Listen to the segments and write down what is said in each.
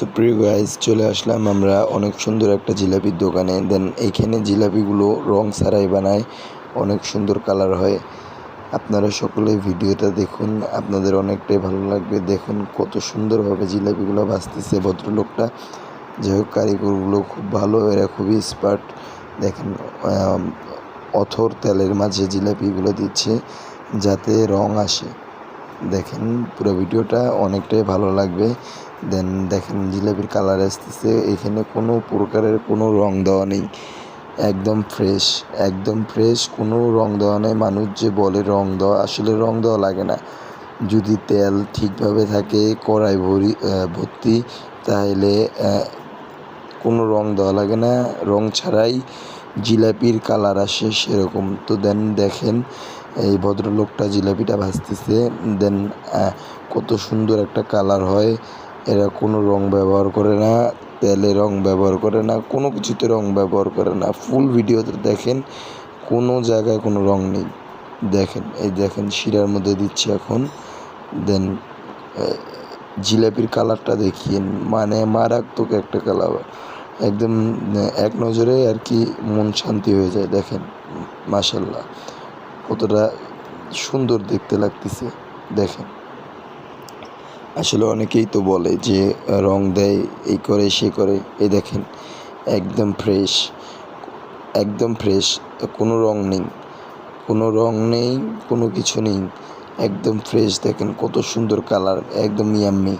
সুপ্রিয় গাইস, চলে আসলাম আমরা অনেক সুন্দর একটা জিলাপির দোকানে। দেন এইখানে জিলাপিগুলো রং ছাড়াই বানায়, অনেক সুন্দর কালার হয়। আপনারা সকলে ভিডিওটা দেখুন, আপনাদের অনেকটাই ভালো লাগবে। দেখুন কত সুন্দরভাবে জিলাপিগুলো ভাজতেছে ভদ্রলোকটা। যাই হোক, কারিগরগুলো খুব ভালো, এরা খুবই এক্সপার্ট। দেখেন অথর তেলের মাঝে জিলাপিগুলো দিচ্ছে যাতে রং আসে। দেখেন পুরো ভিডিওটা, অনেকটাই ভালো লাগবে। দেন দেখেন জিলাপির কালার আসতেছে, এখানে কোনো প্রকারের কোনো রং দেওয়া নেই, একদম ফ্রেশ, একদম ফ্রেশ, কোনো রং দেওয়া নেই। মানুষ যে বলে রং দেওয়া, আসলে রং দেওয়া লাগে না। যদি তেল ঠিকভাবে থাকে কড়াই ভর্তি, তাহলে কোনো রং দেওয়া লাগে না, রং ছাড়াই জিলাপির কালার আসে সেরকম। তো দেন দেখেন এই ভদ্রলোকটা জিলাপিটা ভাজতেছে, দেন কত সুন্দর একটা কালার হয়। এরা কোনো রং ব্যবহার করে না, তেলে রং ব্যবহার করে না, কোনো কিছুতে রং ব্যবহার করে না। ফুল ভিডিওতে দেখেন কোনো জায়গায় কোনো রং নেই। দেখেন এই দেখেন শিরার মধ্যে দিচ্ছে এখন। দেন জিলাপির কালারটা দেখিয়েন, মানে মারাত্মক একটা কালার, একদম এক নজরে আর কি মন শান্তি হয়ে যায়। দেখেন মাশাল্লাহ কতটা সুন্দর দেখতে লাগতেছে। দেখেন আসলে অনেকেই তো বলে যে রং দেয়, এই করে সে করে। এই দেখেন একদম ফ্রেশ, একদম ফ্রেশ, কোনো রং নেই, কোনো রং নেই, কোনো কিছু নেই, একদম ফ্রেশ। দেখেন কত সুন্দর কালার, একদম ইয়াম্মি,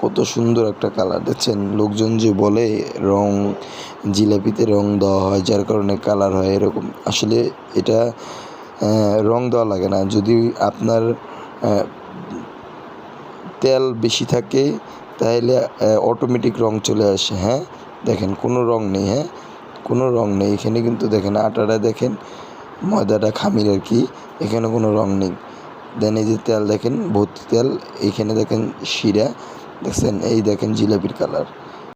কত সুন্দর একটা কালার। দেখছেন লোকজন যে বলে রং, জিলাপিতে রং দেওয়া হয় যার কারণে কালার হয় এরকম, আসলে এটা রং দেওয়া লাগে না। যদি আপনার তেল বেশি থাকে তাহলে অটোমেটিক রং চলে আসে। হ্যাঁ দেখেন কোনো রং নেই, হ্যাঁ কোনো রং নেই এখানে, কিন্তু দেখেন আটাটা দেখেন, ময়দাটা খামির আর কি, এখানে কোনো রং নেই। দেন এই যে তেল দেখেন ভর্তি তেল, এইখানে দেখেন শিরা, দেখছেন এই দেখেন জিলাপির কালার।